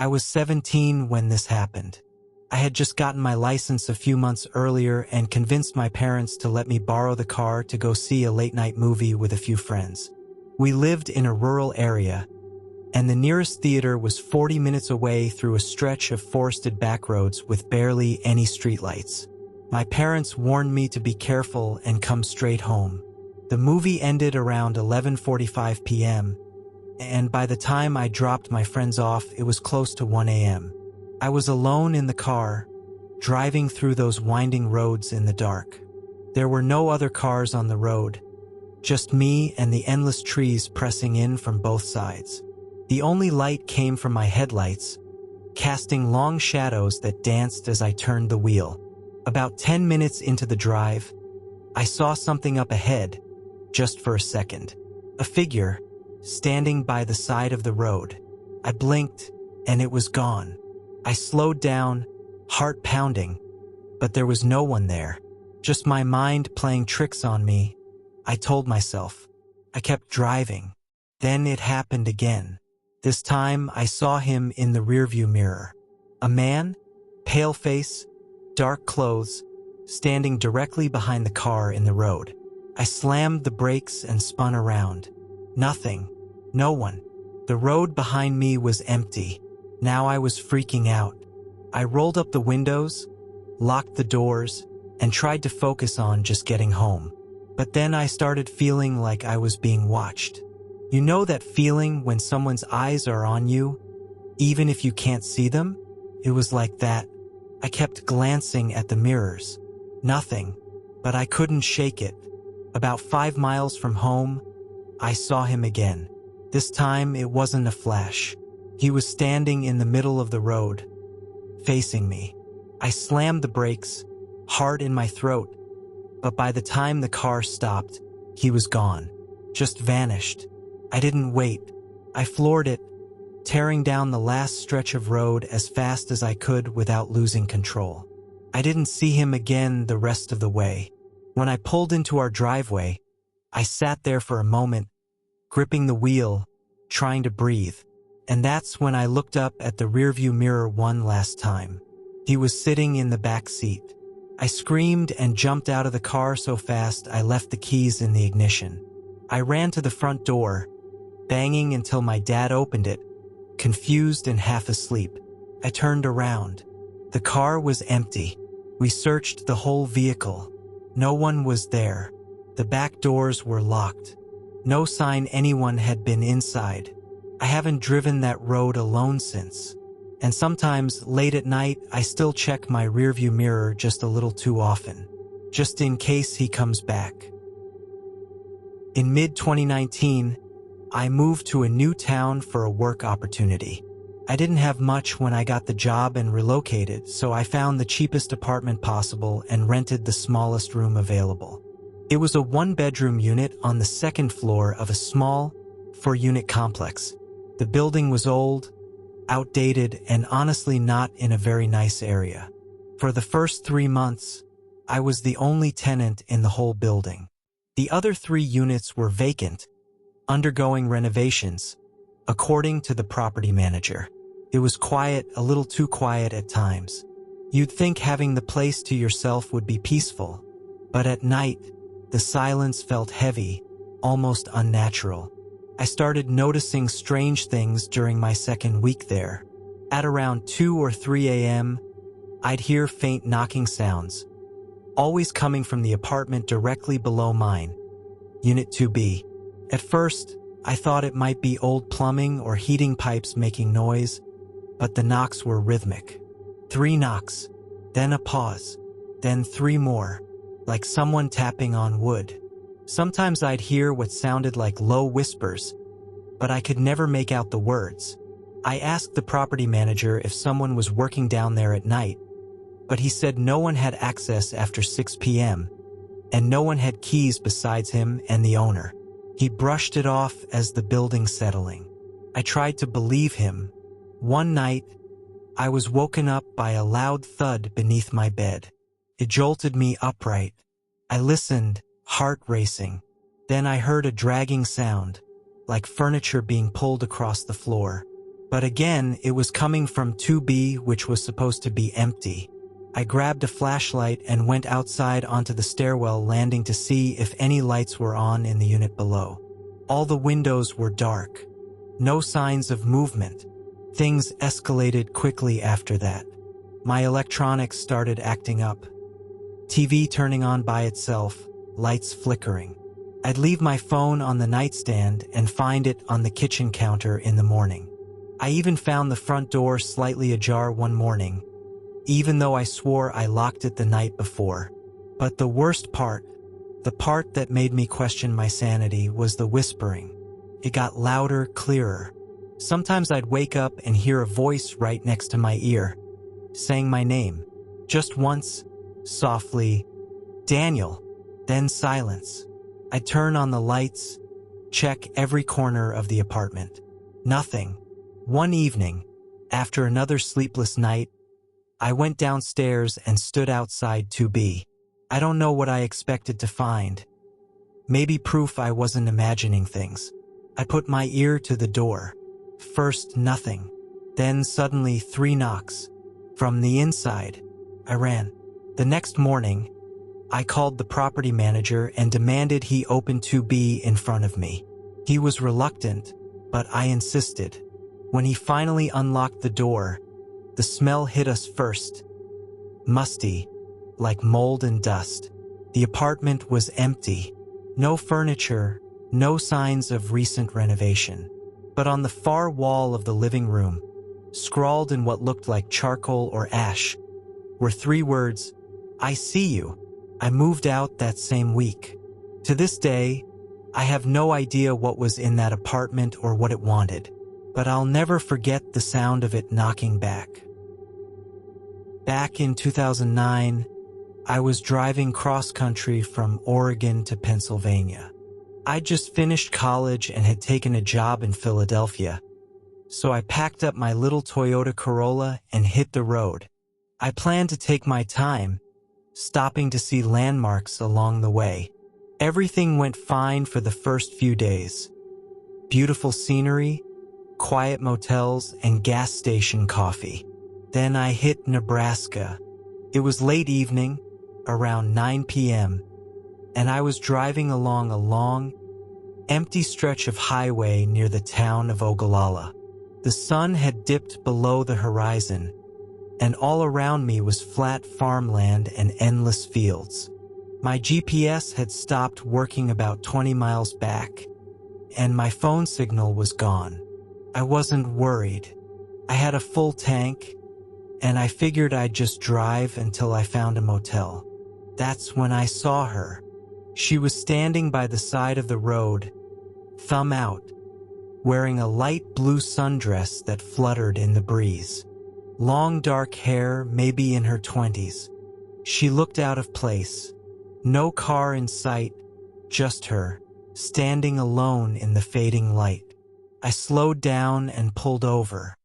I was 17 when this happened. I had just gotten my license a few months earlier and convinced my parents to let me borrow the car to go see a late-night movie with a few friends. We lived in a rural area, and the nearest theater was 40 minutes away through a stretch of forested backroads with barely any streetlights. My parents warned me to be careful and come straight home. The movie ended around 11:45 p.m., and by the time I dropped my friends off, it was close to 1 a.m. I was alone in the car, driving through those winding roads in the dark. There were no other cars on the road, just me and the endless trees pressing in from both sides. The only light came from my headlights, casting long shadows that danced as I turned the wheel. About 10 minutes into the drive, I saw something up ahead, just for a second. A figure, standing by the side of the road. I blinked, and it was gone. I slowed down, heart pounding, but there was no one there. Just my mind playing tricks on me. I told myself. I kept driving. Then it happened again. This time I saw him in the rearview mirror. A man, pale face, dark clothes, standing directly behind the car in the road. I slammed the brakes and spun around. Nothing. No one. The road behind me was empty. Now I was freaking out. I rolled up the windows, locked the doors, and tried to focus on just getting home. But then I started feeling like I was being watched. You know that feeling when someone's eyes are on you, even if you can't see them? It was like that. I kept glancing at the mirrors. Nothing, but I couldn't shake it. About 5 miles from home, I saw him again. This time it wasn't a flash. He was standing in the middle of the road, facing me. I slammed the brakes, hard in my throat, but by the time the car stopped, he was gone, just vanished. I didn't wait. I floored it, tearing down the last stretch of road as fast as I could without losing control. I didn't see him again the rest of the way. When I pulled into our driveway, I sat there for a moment, gripping the wheel, trying to breathe. And that's when I looked up at the rearview mirror one last time. He was sitting in the back seat. I screamed and jumped out of the car so fast I left the keys in the ignition. I ran to the front door, banging until my dad opened it, confused and half asleep. I turned around. The car was empty. We searched the whole vehicle. No one was there. The back doors were locked. No sign anyone had been inside. I haven't driven that road alone since. And sometimes, late at night, I still check my rearview mirror just a little too often, just in case he comes back. In mid-2019, I moved to a new town for a work opportunity. I didn't have much when I got the job and relocated, so I found the cheapest apartment possible and rented the smallest room available. It was a one-bedroom unit on the second floor of a small, 4-unit complex. The building was old, outdated, and honestly not in a very nice area. For the first 3 months, I was the only tenant in the whole building. The other 3 units were vacant, undergoing renovations, according to the property manager. It was quiet, a little too quiet at times. You'd think having the place to yourself would be peaceful, but at night, the silence felt heavy, almost unnatural. I started noticing strange things during my second week there. At around 2 or 3 a.m., I'd hear faint knocking sounds, always coming from the apartment directly below mine, Unit 2B. At first, I thought it might be old plumbing or heating pipes making noise, but the knocks were rhythmic. 3 knocks, then a pause, then 3 more, like someone tapping on wood. Sometimes I'd hear what sounded like low whispers, but I could never make out the words. I asked the property manager if someone was working down there at night, but he said no one had access after 6 p.m., and no one had keys besides him and the owner. He brushed it off as the building settling. I tried to believe him. One night, I was woken up by a loud thud beneath my bed. It jolted me upright. I listened, heart racing. Then I heard a dragging sound, like furniture being pulled across the floor. But again, it was coming from 2B, which was supposed to be empty. I grabbed a flashlight and went outside onto the stairwell landing to see if any lights were on in the unit below. All the windows were dark. No signs of movement. Things escalated quickly after that. My electronics started acting up. TV turning on by itself, lights flickering. I'd leave my phone on the nightstand and find it on the kitchen counter in the morning. I even found the front door slightly ajar one morning, even though I swore I locked it the night before. But the worst part, the part that made me question my sanity, was the whispering. It got louder, clearer. Sometimes I'd wake up and hear a voice right next to my ear, saying my name. Just once, softly, "Daniel," then silence. I'd turn on the lights, check every corner of the apartment. Nothing. One evening, after another sleepless night, I went downstairs and stood outside 2B. I don't know what I expected to find. Maybe proof I wasn't imagining things. I put my ear to the door. First, nothing. Then suddenly 3 knocks. From the inside, I ran. The next morning, I called the property manager and demanded he open 2B in front of me. He was reluctant, but I insisted. When he finally unlocked the door, the smell hit us first. Musty, like mold and dust. The apartment was empty. No furniture, no signs of recent renovation. But on the far wall of the living room, scrawled in what looked like charcoal or ash, were 3 words, "I see you." I moved out that same week. To this day, I have no idea what was in that apartment or what it wanted, but I'll never forget the sound of it knocking back. Back in 2009, I was driving cross-country from Oregon to Pennsylvania. I'd just finished college and had taken a job in Philadelphia, so I packed up my little Toyota Corolla and hit the road. I planned to take my time, stopping to see landmarks along the way. Everything went fine for the first few days. Beautiful scenery, quiet motels, and gas station coffee. Then I hit Nebraska. It was late evening, around 9 p.m., and I was driving along a long, empty stretch of highway near the town of Ogallala. The sun had dipped below the horizon, and all around me was flat farmland and endless fields. My GPS had stopped working about 20 miles back, and my phone signal was gone. I wasn't worried. I had a full tank, and I figured I'd just drive until I found a motel. That's when I saw her. She was standing by the side of the road, thumb out, wearing a light blue sundress that fluttered in the breeze. Long dark hair, maybe in her 20s. She looked out of place. No car in sight, just her, standing alone in the fading light. I slowed down and pulled over.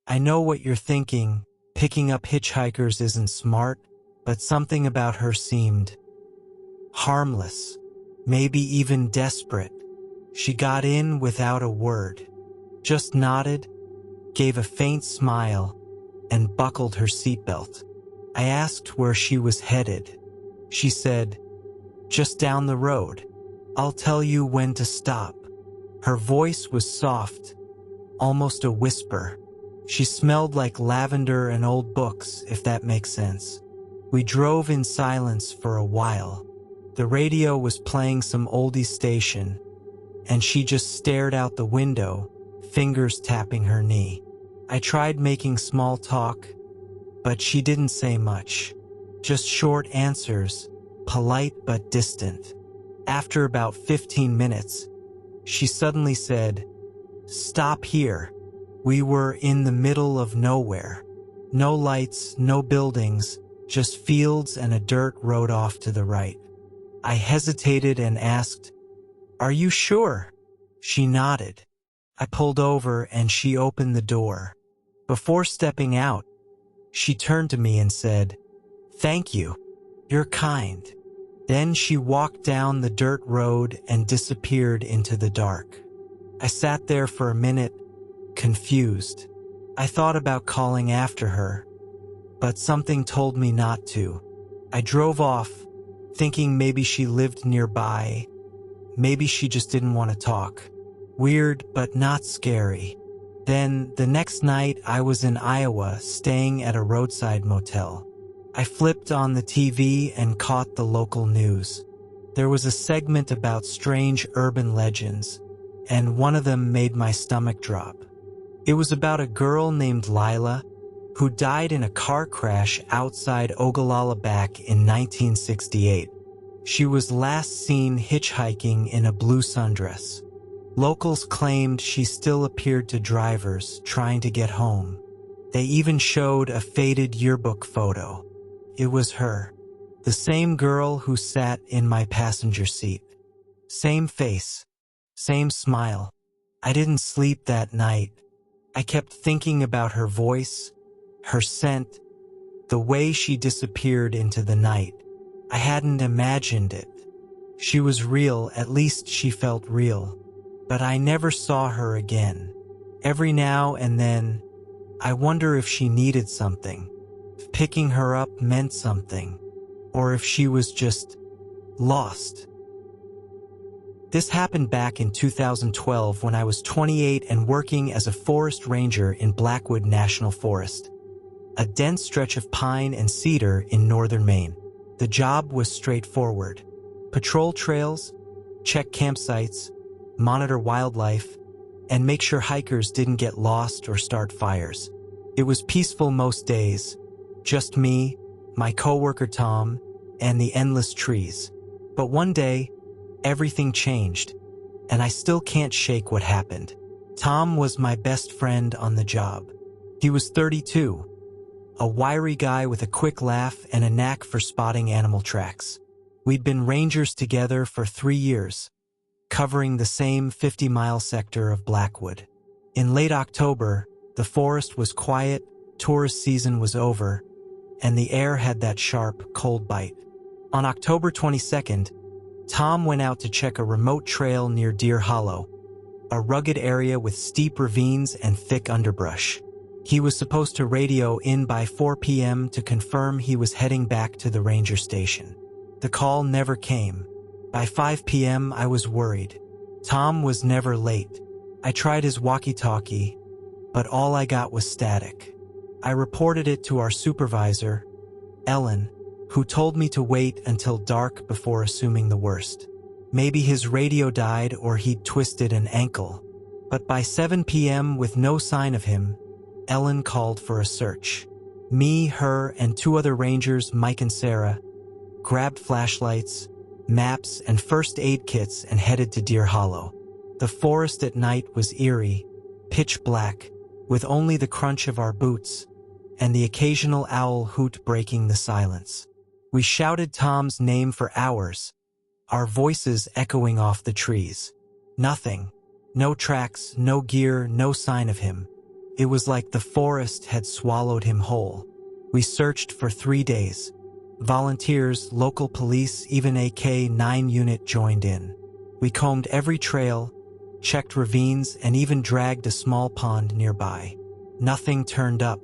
I know what you're thinking, picking up hitchhikers isn't smart, but something about her seemed harmless, maybe even desperate. She got in without a word, just nodded, gave a faint smile, and buckled her seatbelt. I asked where she was headed. She said, "Just down the road. I'll tell you when to stop." Her voice was soft, almost a whisper. She smelled like lavender and old books, if that makes sense. We drove in silence for a while. The radio was playing some oldie station, and she just stared out the window, fingers tapping her knee. I tried making small talk, but she didn't say much. Just short answers, polite but distant. After about 15 minutes, she suddenly said, "Stop here." We were in the middle of nowhere. No lights, no buildings, just fields and a dirt road off to the right. I hesitated and asked, "Are you sure?" She nodded. I pulled over and she opened the door. Before stepping out, she turned to me and said, "Thank you. You're kind." Then she walked down the dirt road and disappeared into the dark. I sat there for a minute, confused. I thought about calling after her, but something told me not to. I drove off, thinking maybe she lived nearby. Maybe she just didn't want to talk. Weird, but not scary. Then, the next night, I was in Iowa, staying at a roadside motel. I flipped on the TV and caught the local news. There was a segment about strange urban legends, and one of them made my stomach drop. It was about a girl named Lila who died in a car crash outside Ogallala back in 1968. She was last seen hitchhiking in a blue sundress. Locals claimed she still appeared to drivers trying to get home. They even showed a faded yearbook photo. It was her, the same girl who sat in my passenger seat. Same face, same smile. I didn't sleep that night. I kept thinking about her voice, her scent, the way she disappeared into the night. I hadn't imagined it. She was real, at least she felt real. But I never saw her again. Every now and then, I wonder if she needed something, if picking her up meant something, or if she was just lost. This happened back in 2012 when I was 28 and working as a forest ranger in Blackwood National Forest, a dense stretch of pine and cedar in northern Maine. The job was straightforward. Patrol trails, check campsites, monitor wildlife, and make sure hikers didn't get lost or start fires. It was peaceful most days, just me, my coworker Tom, and the endless trees. But one day, everything changed, and I still can't shake what happened. Tom was my best friend on the job. He was 32, a wiry guy with a quick laugh and a knack for spotting animal tracks. We'd been rangers together for 3 years, covering the same 50-mile sector of Blackwood. In late October, the forest was quiet, tourist season was over, and the air had that sharp, cold bite. On October 22nd, Tom went out to check a remote trail near Deer Hollow, a rugged area with steep ravines and thick underbrush. He was supposed to radio in by 4 p.m. to confirm he was heading back to the ranger station. The call never came. By 5 p.m., I was worried. Tom was never late. I tried his walkie-talkie, but all I got was static. I reported it to our supervisor, Ellen, who told me to wait until dark before assuming the worst. Maybe his radio died or he'd twisted an ankle. But by 7 p.m., with no sign of him, Ellen called for a search. Me, her, and 2 other rangers, Mike and Sarah, grabbed flashlights, maps, and first aid kits and headed to Deer Hollow. The forest at night was eerie, pitch black, with only the crunch of our boots and the occasional owl hoot breaking the silence. We shouted Tom's name for hours, our voices echoing off the trees. Nothing. No tracks, no gear, no sign of him. It was like the forest had swallowed him whole. We searched for 3 days. Volunteers, local police, even a K-9 unit joined in. We combed every trail, checked ravines, and even dragged a small pond nearby. Nothing turned up.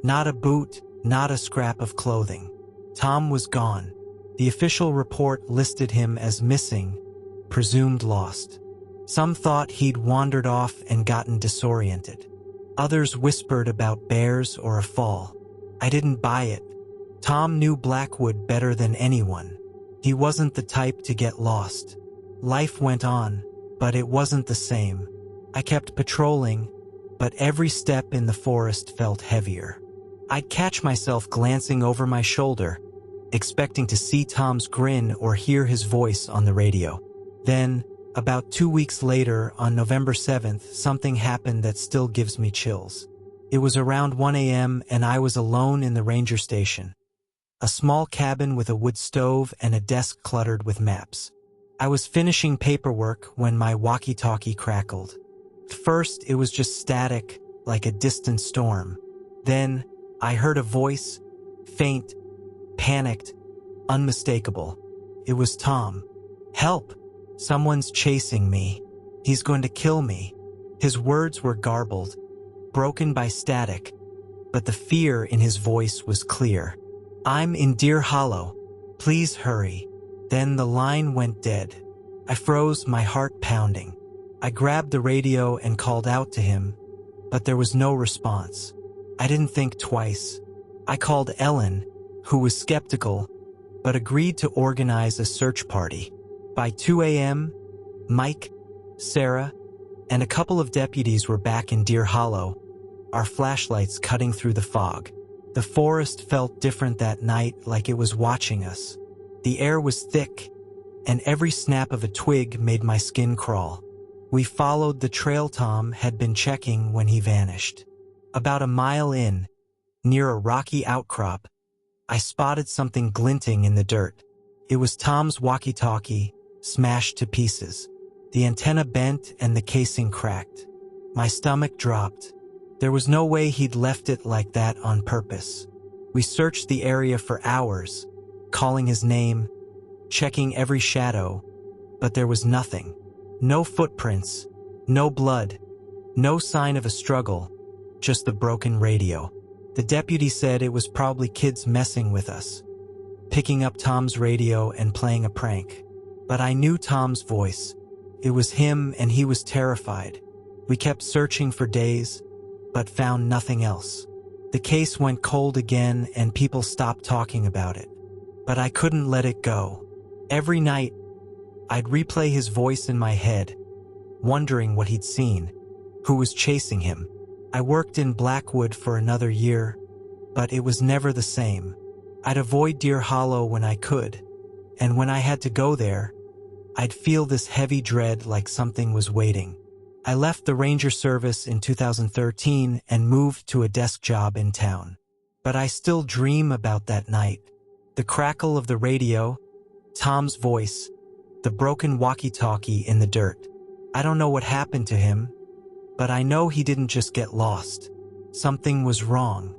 Not a boot, not a scrap of clothing. Tom was gone. The official report listed him as missing, presumed lost. Some thought he'd wandered off and gotten disoriented. Others whispered about bears or a fall. I didn't buy it. Tom knew Blackwood better than anyone. He wasn't the type to get lost. Life went on, but it wasn't the same. I kept patrolling, but every step in the forest felt heavier. I'd catch myself glancing over my shoulder, expecting to see Tom's grin or hear his voice on the radio. Then, about 2 weeks later, on November 7th, something happened that still gives me chills. It was around 1 a.m. and I was alone in the ranger station. A small cabin with a wood stove and a desk cluttered with maps. I was finishing paperwork when my walkie-talkie crackled. At first, it was just static, like a distant storm. Then, I heard a voice, faint, panicked, unmistakable. It was Tom. "Help! Someone's chasing me. He's going to kill me." His words were garbled, broken by static, but the fear in his voice was clear. "I'm in Deer Hollow. Please hurry." Then the line went dead. I froze, my heart pounding. I grabbed the radio and called out to him, but there was no response. I didn't think twice. I called Ellen, who was skeptical, but agreed to organize a search party. By 2 a.m., Mike, Sarah, and a couple of deputies were back in Deer Hollow, our flashlights cutting through the fog. The forest felt different that night, like it was watching us. The air was thick, and every snap of a twig made my skin crawl. We followed the trail Tom had been checking when he vanished. About a mile in, near a rocky outcrop, I spotted something glinting in the dirt. It was Tom's walkie-talkie, smashed to pieces. The antenna bent and the casing cracked. My stomach dropped. There was no way he'd left it like that on purpose. We searched the area for hours, calling his name, checking every shadow, but there was nothing. No footprints, no blood, no sign of a struggle, just the broken radio. The deputy said it was probably kids messing with us, picking up Tom's radio and playing a prank. But I knew Tom's voice. It was him, and he was terrified. We kept searching for days, but found nothing else. The case went cold again, and people stopped talking about it. But I couldn't let it go. Every night, I'd replay his voice in my head, wondering what he'd seen, who was chasing him. I worked in Blackwood for another year, but it was never the same. I'd avoid Deer Hollow when I could, and when I had to go there, I'd feel this heavy dread, like something was waiting. I left the Ranger Service in 2013 and moved to a desk job in town. But I still dream about that night. The crackle of the radio, Tom's voice, the broken walkie-talkie in the dirt. I don't know what happened to him, but I know he didn't just get lost. Something was wrong.